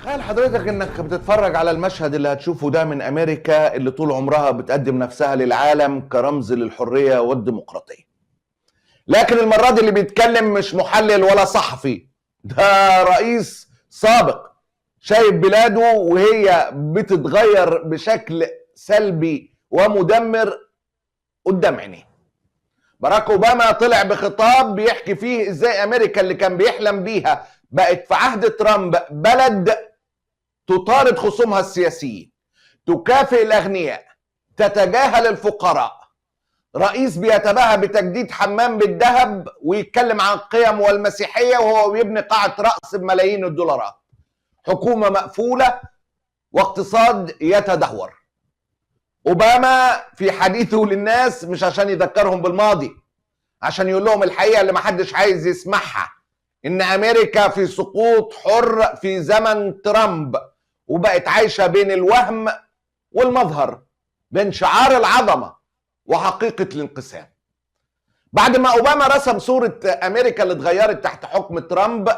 تخيل حضرتك انك بتتفرج على المشهد اللي هتشوفه ده من امريكا اللي طول عمرها بتقدم نفسها للعالم كرمز للحرية والديمقراطية. لكن المرة دي اللي بيتكلم مش محلل ولا صحفي، ده رئيس سابق شايف بلاده وهي بتتغير بشكل سلبي ومدمر قدام عينيه. باراك اوباما طلع بخطاب بيحكي فيه ازاي امريكا اللي كان بيحلم بيها بقت في عهد ترامب بلد تطارد خصومها السياسيين، تكافئ الاغنياء، تتجاهل الفقراء. رئيس بيتباهى بتجديد حمام بالذهب ويتكلم عن القيم والمسيحيه وهو بيبني قاعه رأس بملايين الدولارات. حكومه مقفوله واقتصاد يتدهور. اوباما في حديثه للناس مش عشان يذكرهم بالماضي، عشان يقول لهم الحقيقه اللي محدش عايز يسمعها، ان امريكا في سقوط حر في زمن ترامب، وبقت عايشه بين الوهم والمظهر، بين شعار العظمه وحقيقه الانقسام. بعد ما اوباما رسم صوره امريكا اللي اتغيرت تحت حكم ترامب،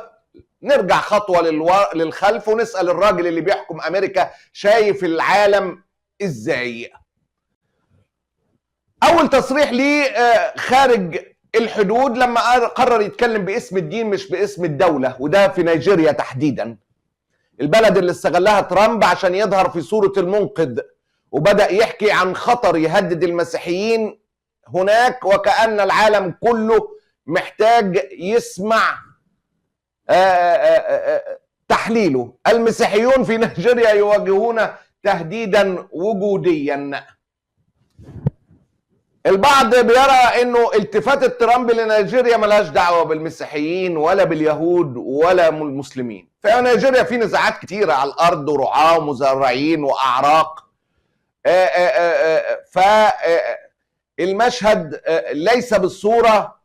نرجع خطوه للخلف ونسال الراجل اللي بيحكم امريكا شايف العالم ازاي. اول تصريح ليه خارج الحدود لما قرر يتكلم باسم الدين مش باسم الدولة، وده في نيجيريا تحديدا، البلد اللي استغلها ترامب عشان يظهر في صورة المنقذ، وبدأ يحكي عن خطر يهدد المسيحيين هناك وكأن العالم كله محتاج يسمع تحليله. المسيحيون في نيجيريا يواجهون تهديدا وجوديا. البعض بيرى انه التفاتة ترامب لنيجيريا ملهاش دعوه بالمسيحيين ولا باليهود ولا المسلمين. في نيجيريا في نزاعات كتيره على الارض ورعاه ومزارعين واعراق. فالمشهد ليس بالصوره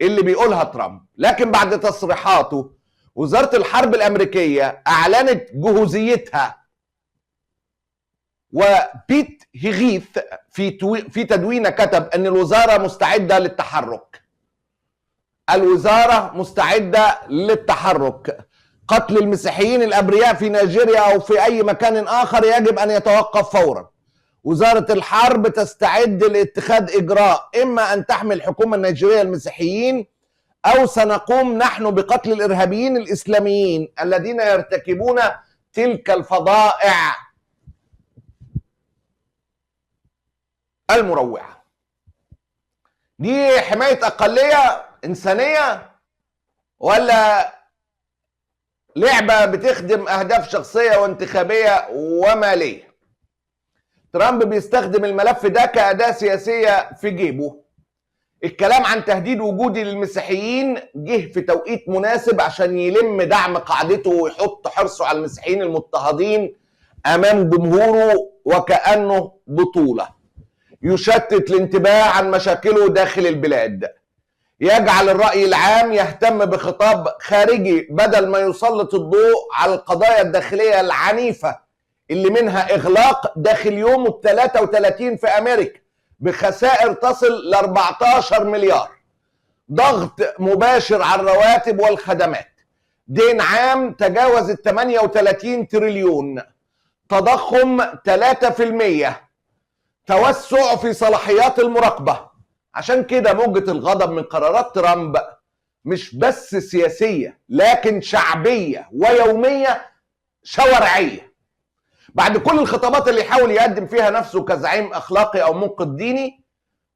اللي بيقولها ترامب، لكن بعد تصريحاته وزاره الحرب الامريكيه اعلنت جهوزيتها. وبيت هيغيث في تدوينه كتب ان الوزاره مستعده للتحرك. الوزاره مستعده للتحرك. قتل المسيحيين الابرياء في نيجيريا او في اي مكان اخر يجب ان يتوقف فورا. وزاره الحرب تستعد لاتخاذ اجراء، اما ان تحمي الحكومه النيجيريه المسيحيين او سنقوم نحن بقتل الارهابيين الاسلاميين الذين يرتكبون تلك الفظائع المروعة. دي حماية أقلية إنسانية ولا لعبة بتخدم أهداف شخصية وانتخابية ومالية؟ ترامب بيستخدم الملف ده كأداة سياسية في جيبه. الكلام عن تهديد وجودي للمسيحيين جه في توقيت مناسب عشان يلم دعم قاعدته ويحط حرصه على المسيحيين المضطهدين أمام جمهوره وكأنه بطولة. يشتت الانتباه عن مشاكله داخل البلاد، يجعل الرأي العام يهتم بخطاب خارجي بدل ما يسلط الضوء على القضايا الداخلية العنيفة اللي منها إغلاق داخل يوم 33 في أمريكا بخسائر تصل ل 14 مليار، ضغط مباشر على الرواتب والخدمات، دين عام تجاوز ال 38 تريليون، تضخم 3%، توسع في صلاحيات المراقبة. عشان كده موجة الغضب من قرارات ترامب مش بس سياسية لكن شعبية ويومية شوارعية. بعد كل الخطابات اللي يحاول يقدم فيها نفسه كزعيم أخلاقي أو منقذ ديني،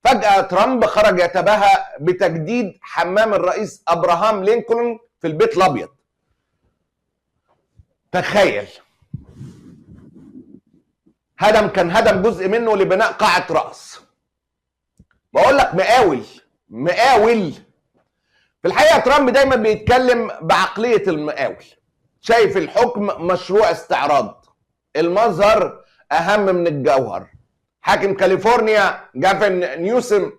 فجأة ترامب خرج يتباهى بتجديد حمام الرئيس أبراهام لينكولن في البيت الأبيض. تخيل، كان هدم جزء منه لبناء قاعة رأس. بقول لك مقاول. في الحقيقة ترامب دايما بيتكلم بعقلية المقاول، شايف الحكم مشروع استعراض، المظهر أهم من الجوهر. حاكم كاليفورنيا جافن نيوسم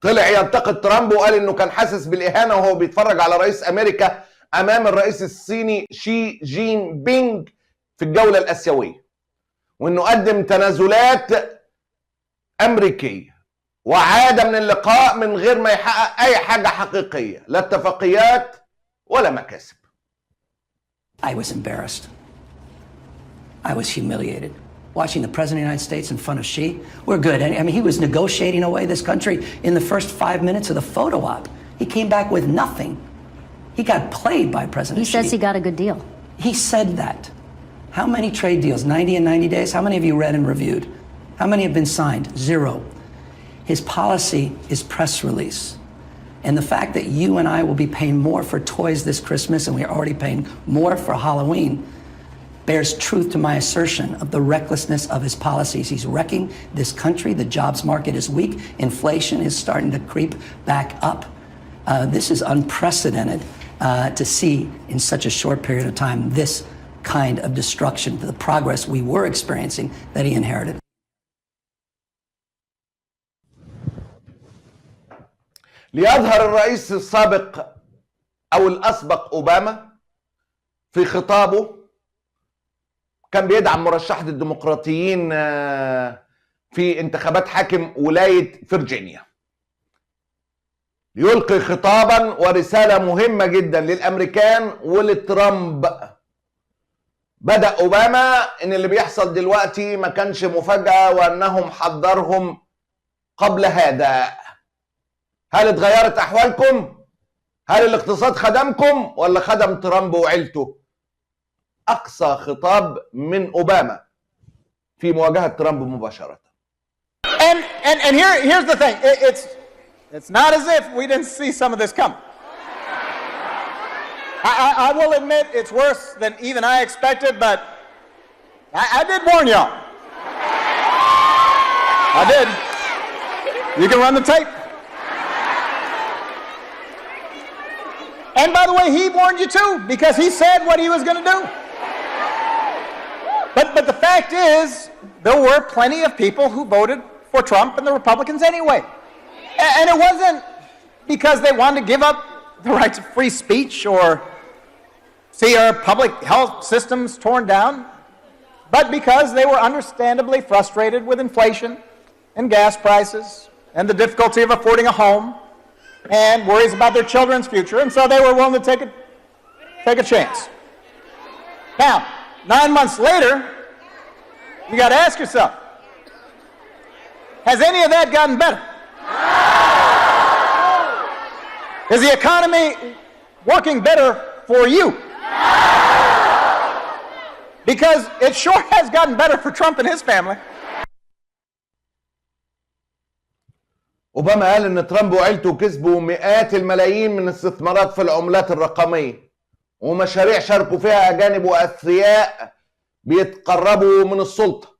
طلع ينتقد ترامب وقال انه كان حاسس بالإهانة وهو بيتفرج على رئيس أمريكا أمام الرئيس الصيني شي جين بينج في الجولة الآسيوية، وانه قدم تنازلات امريكيه وعاد من اللقاء من غير ما يحقق اي حاجه حقيقيه، لا اتفاقيات ولا مكاسب. I was embarrassed. I was humiliated. Watching the President of the United States in front of Xi, we're good. I mean, he was negotiating away this country in the first 5 minutes of the photo op. He came back with nothing. He got played by President Xi. He says he got a good deal. He said that. How many trade deals? 90 in 90 days? How many have you read and reviewed? How many have been signed? 0. His policy is press release. And the fact that you and I will be paying more for toys this Christmas, and we're already paying more for Halloween, bears truth to my assertion of the recklessness of his policies. He's wrecking this country. The jobs market is weak. Inflation is starting to creep back up. This is unprecedented to see in such a short period of time this kind of destruction to the progress we were experiencing that he inherited. ليظهر الرئيس السابق أو الأسبق أوباما في خطابه كان بيدعم مرشحة الديمقراطيين في انتخابات حاكم ولاية فرجينيا، يلقي خطابا ورسالة مهمة جدا للأمريكان ولترامب. بدأ أوباما إن اللي بيحصل دلوقتي ما كانش مفاجأة وأنهم حضرهم قبل هذا. هل اتغيرت أحوالكم؟ هل الاقتصاد خدمكم ولا خدم ترامب وعيلته؟ أقصى خطاب من أوباما في مواجهة ترامب مباشرة. And here's the thing. It's not as if we didn't see some of this coming. I will admit it's worse than even I expected, but I did warn y'all. I did. You can run the tape. And by the way, he warned you too, because he said what he was going to do. But the fact is, there were plenty of people who voted for Trump and the Republicans anyway. And it wasn't because they wanted to give up the right to free speech or see our public health systems torn down, but because they were understandably frustrated with inflation and gas prices and the difficulty of affording a home and worries about their children's future, and so they were willing to take a chance. Now, 9 months later, you got to ask yourself, has any of that gotten better? Is the economy working better for you? Because it sure has gotten better for Trump and his family. أوباما قال إن ترامب وعيلته كسبوا مئات الملايين من الاستثمارات في العملات الرقمية ومشاريع شاركوا فيها أجانب وأثرياء بيتقربوا من السلطة،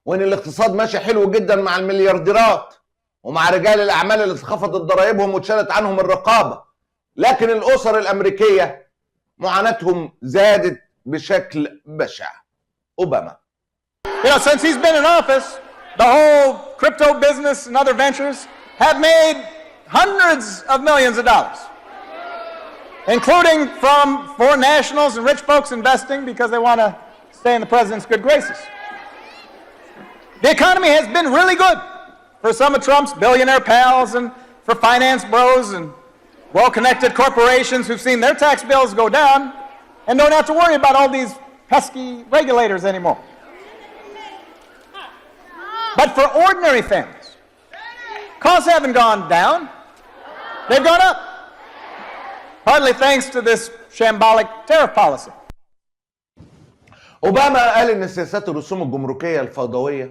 وإن الاقتصاد ماشي حلو جدا مع المليارديرات ومع رجال الأعمال اللي اتخفضت ضرائبهم واتشالت عنهم الرقابة، لكن الأسر الأمريكية معاناتهم زادت بشكل بشع. أوباما. Since he's been in office, the whole crypto business and other ventures have made hundreds of millions of dollars, including from foreign nationals and rich folks investing because they want to stay in the president's good graces. The economy has been really good for some of Trump's billionaire pals and for finance bros and well-connected corporations who've seen their tax bills go down and don't have to worry about all these pesky regulators anymore. But for ordinary families, costs haven't gone down, they've gone up, partly thanks to this shambolic tariff policy. أوباما قال إن سياسات الرسوم الجمركية الفوضوية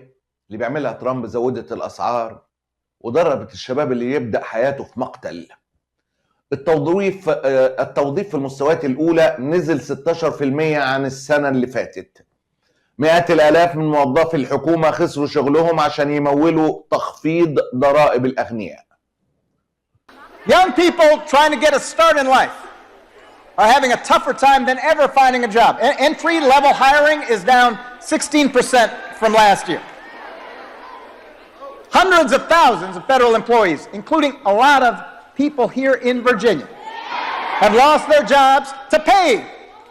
اللي بيعملها ترامب زودت الأسعار وضربت الشباب اللي يبدأ حياته في مقتل. التوظيف في المستويات الأولى نزل 16% عن السنة اللي فاتت. مئات الآلاف من موظفي الحكومة خسروا شغلهم عشان يمولوا تخفيض ضرائب الأغنياء. Young people trying to get a start in life are having a tougher time than ever finding a job. Entry-level hiring is down 16% from last year. Hundreds of thousands of federal employees, including a lot of people here in Virginia, have lost their jobs to pay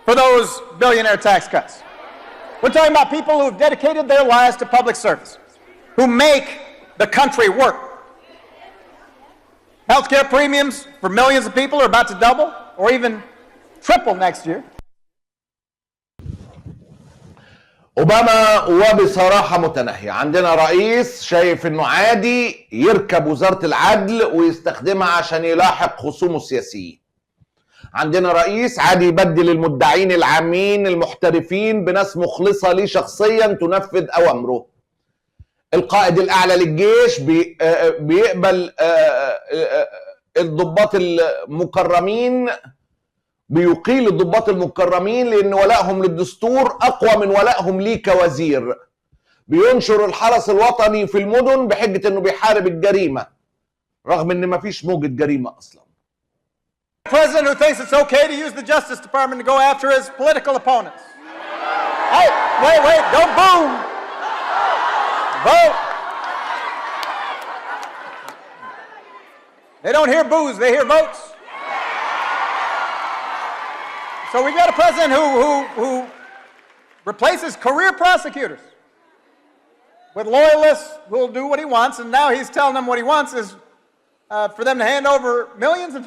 for those billionaire tax cuts. We're talking about people who have dedicated their lives to public service, who make the country work. Healthcare premiums for millions of people are about to double or even triple next year. اوباما وبصراحة متناهية. عندنا رئيس شايف انه عادي يركب وزارة العدل ويستخدمها عشان يلاحق خصومه السياسيين. عندنا رئيس عادي يبدل المدعين العامين المحترفين بناس مخلصة ليه شخصيا تنفذ اوامره. القائد الاعلى للجيش بيقبل الضباط المكرمين، بيقيل الضباط المكرمين لان ولائهم للدستور اقوى من ولائهم ليه كوزير. بينشر الحرس الوطني في المدن بحجة انه بيحارب الجريمة رغم ان مفيش موجة جريمة اصلا. President who thinks it's okay to use the Justice Department to go after his political opponents. Hey, wait, don't boom. Vote. They don't hear boos, they hear votes. So we've got a president who replaces career prosecutors with loyalists who will do what he wants, and now he's telling them what he wants is for them to hand over millions of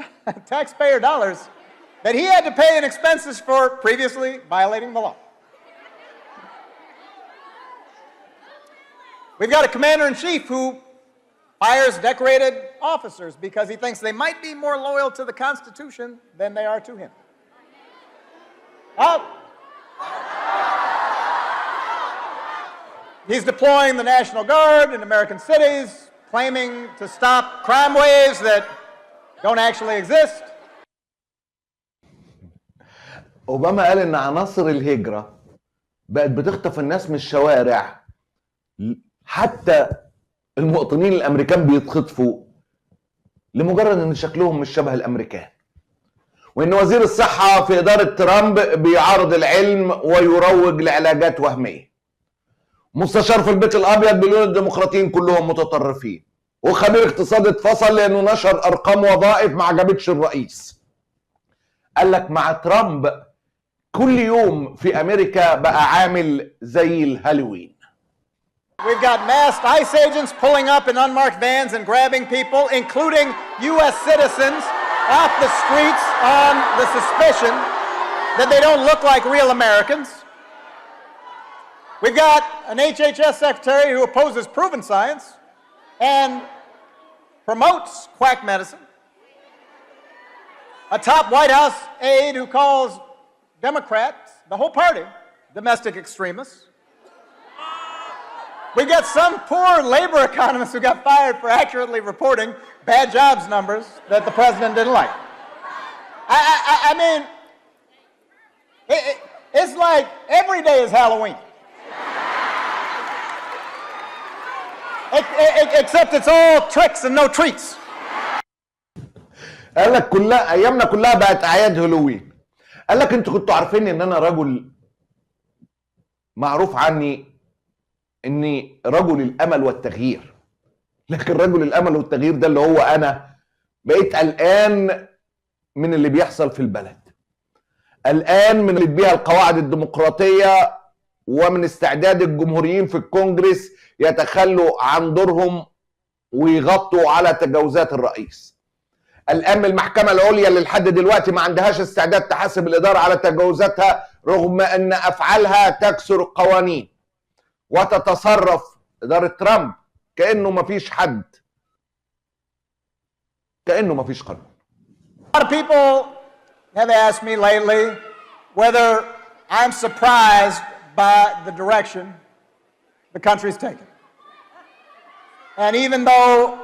taxpayer dollars that he had to pay in expenses for previously violating the law. We've got a commander-in-chief who fires decorated officers because he thinks they might be more loyal to the Constitution than they are to him. He's deploying the National Guard in American cities, claiming to stop crime waves that don't actually exist. اوباما قال ان عناصر الهجرة بقت بتخطف الناس من الشوارع، حتى المواطنين الامريكان بيتخطفوا لمجرد ان شكلهم مش شبه الامريكان، وان وزير الصحة في ادارة ترامب بيعارض العلم ويروج لعلاجات وهمية. مستشار في البيت الابيض بيقول الديمقراطيين كلهم متطرفين، وخبير اقتصاد اتفصل لانه نشر ارقام وظائف ما عجبتش الرئيس. قال لك مع ترامب كل يوم في امريكا بقى عامل زي الهالوين. We've got masked ICE agents pulling up in unmarked vans and grabbing people, including U.S. citizens, off the streets on the suspicion that they don't look like real Americans. We've got an HHS secretary who opposes proven science and promotes quack medicine. A top White House aide who calls Democrats, the whole party, domestic extremists. We got some poor labor economists who got fired for accurately reporting bad jobs numbers that the president didn't like. I mean, it's like every day is Halloween. Except it's all tricks and no treats. قال لك كلها ايامنا كلها بقت اعياد هالوين. قال لك انتوا كنتوا عارفين ان انا رجل معروف عني اني رجل الامل والتغيير، لكن رجل الامل والتغيير ده اللي هو انا بقيت قلقان من اللي بيحصل في البلد، قلقان من اللي بيها القواعد الديمقراطية ومن استعداد الجمهوريين في الكونجرس يتخلوا عن دورهم ويغطوا على تجاوزات الرئيس. قلقان من المحكمة العليا اللي لحد دلوقتي ما عندهاش استعداد تحاسب الإدارة على تجاوزاتها رغم أن أفعالها تكسر القوانين، وتتصرف إدارة ترامب كأنه مفيش حد، كأنه مفيش قانون. A lot of people have asked me lately whether I'm surprised by the direction the country's taken. And even though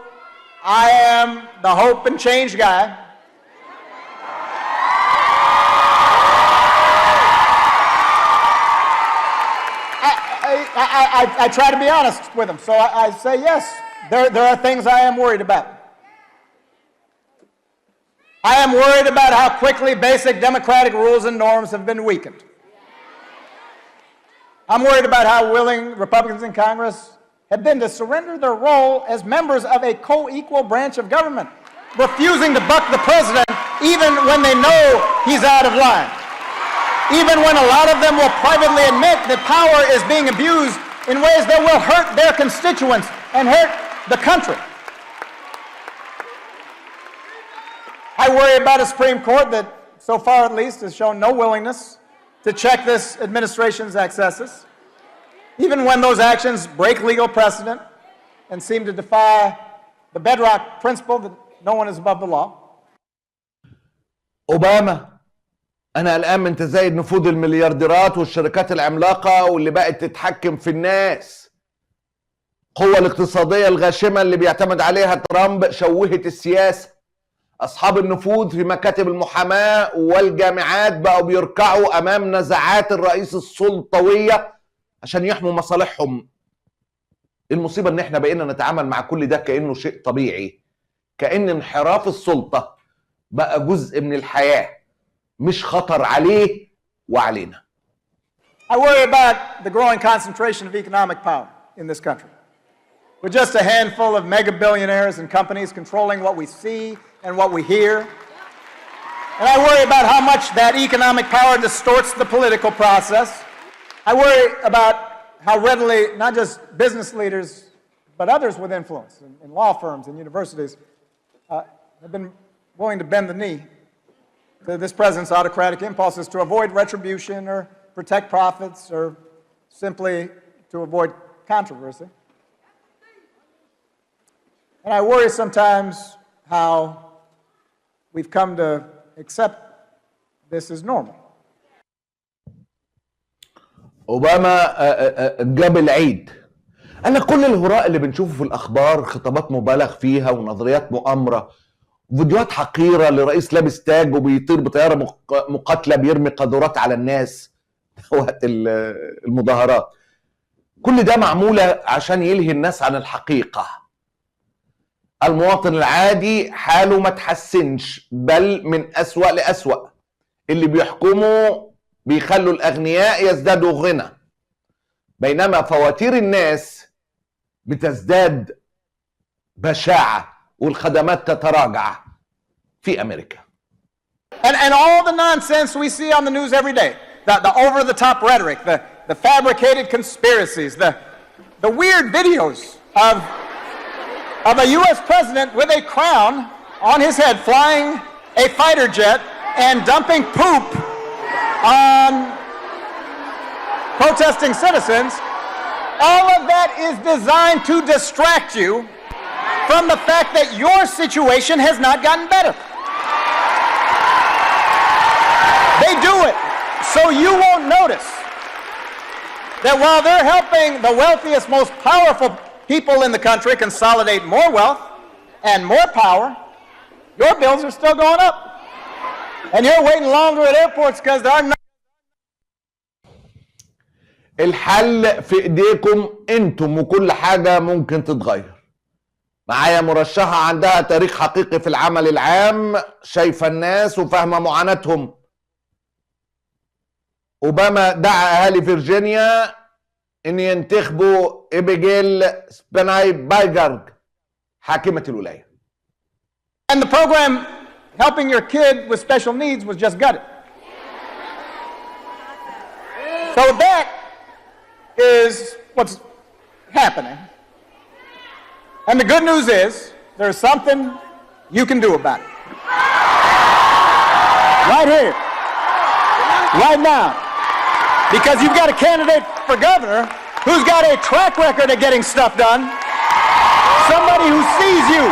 I am the hope and change guy, I try to be honest with them. So I say, yes, there are things I am worried about. I am worried about how quickly basic democratic rules and norms have been weakened. I'm worried about how willing Republicans in Congress have been to surrender their role as members of a co-equal branch of government, refusing to buck the president even when they know he's out of line, even when a lot of them will privately admit that power is being abused in ways that will hurt their constituents and hurt the country. I worry about a Supreme Court that, so far at least, has shown no willingness to check this administration's excesses. even when those actions break legal precedent and seem to defy the bedrock principle that no one is above the law. اوباما، انا قلقان من تزايد نفوذ المليارديرات والشركات العملاقه واللي بقت تتحكم في الناس. القوه الاقتصاديه الغاشمه اللي بيعتمد عليها ترامب شوهت السياسه. اصحاب النفوذ في مكاتب المحاماه والجامعات بقوا بيركعوا امام نزعات الرئيس السلطويه عشان يحموا مصالحهم. المصيبه ان احنا بقينا نتعامل مع كل ده كانه شيء طبيعي، كأن انحراف السلطه بقى جزء من الحياه، مش خطر عليه وعلينا. I worry about the growing concentration of economic power in this country, with just a handful of mega billionaires and companies controlling what we see and what we hear. And I worry about how much that economic power distorts the political process. I worry about how readily not just business leaders, but others with influence in law firms and universities have been willing to bend the knee to this president's autocratic impulses to avoid retribution or protect profits or simply to avoid controversy. And I worry sometimes how we've come to accept this as normal. اوباما جاب العيد. انا كل الهراء اللي بنشوفه في الاخبار خطابات مبالغ فيها ونظريات مؤامره، فيديوهات حقيره لرئيس لابس تاج وبيطير بطياره مقاتله بيرمي قاذورات على الناس وقت المظاهرات. كل ده معموله عشان يلهي الناس عن الحقيقه. المواطن العادي حاله ما تحسنش، بل من أسوأ لأسوأ. اللي بيحكموا بيخلوا الأغنياء يزدادوا غنى، بينما فواتير الناس بتزداد بشاعة والخدمات تتراجع في أمريكا. And all the nonsense we see on the news every day, the over-the-top rhetoric, the fabricated conspiracies, the weird videos of a U.S. president with a crown on his head flying a fighter jet and dumping poop on protesting citizens, all of that is designed to distract you from the fact that your situation has not gotten better. They do it so you won't notice that while they're helping the wealthiest, most powerful people in the country consolidate more wealth and more power, your bills are still going up. And you're waiting longer at airports because there are no... الحل في ايديكم انتم، وكل حاجة ممكن تتغير. معايا مرشحة عندها تاريخ حقيقي في العمل العام، شايفة الناس وفاهمة معاناتهم. اوباما دعا اهالي فيرجينيا ان ينتخبوا ابيجيل سبينايبرغ حاكمة الولاية. And the program helping your kid with special needs was just gutted. So that is what's happening. And the good news is there's something you can do about it. Right here. Right now. Because you've got a candidate for governor who's got a track record of getting stuff done. Somebody who sees you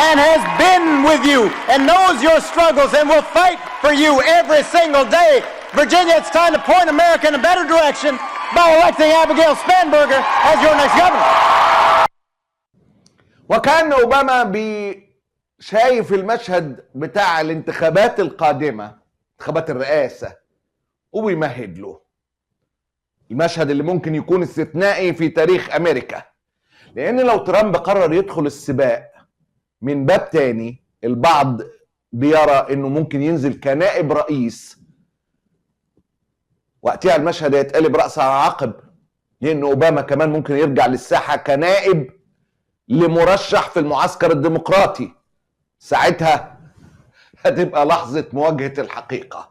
and has been with you and knows your struggles and will fight for you every single day. Virginia, it's time to point America in a better direction by electing Abigail Spanberger as your next governor. وكان اوباما شايف المشهد بتاع الانتخابات القادمة، انتخابات الرئاسة، وبيمهد له المشهد اللي ممكن يكون استثنائي في تاريخ امريكا. لان لو ترامب قرر يدخل السباق من باب تاني، البعض بيرى انه ممكن ينزل كنائب رئيس، وقتها المشهد يتقلب رأس على عقب، لان اوباما كمان ممكن يرجع للساحة كنائب لمرشح في المعسكر الديمقراطي. ساعتها هتبقى لحظة مواجهة الحقيقة.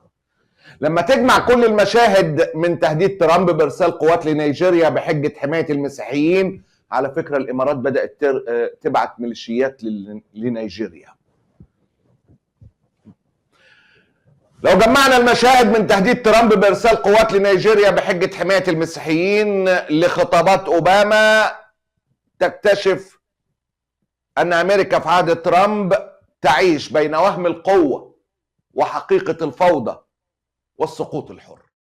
لما تجمع كل المشاهد من تهديد ترامب بإرسال قوات لنيجيريا بحجة حماية المسيحيين، على فكرة الإمارات بدأت تبعت ميليشيات لنيجيريا. لو جمعنا المشاهد من تهديد ترامب بإرسال قوات لنيجيريا بحجة حماية المسيحيين لخطابات أوباما، تكتشف أن أمريكا في عهد ترامب تعيش بين وهم القوة وحقيقة الفوضى والسقوط الحر.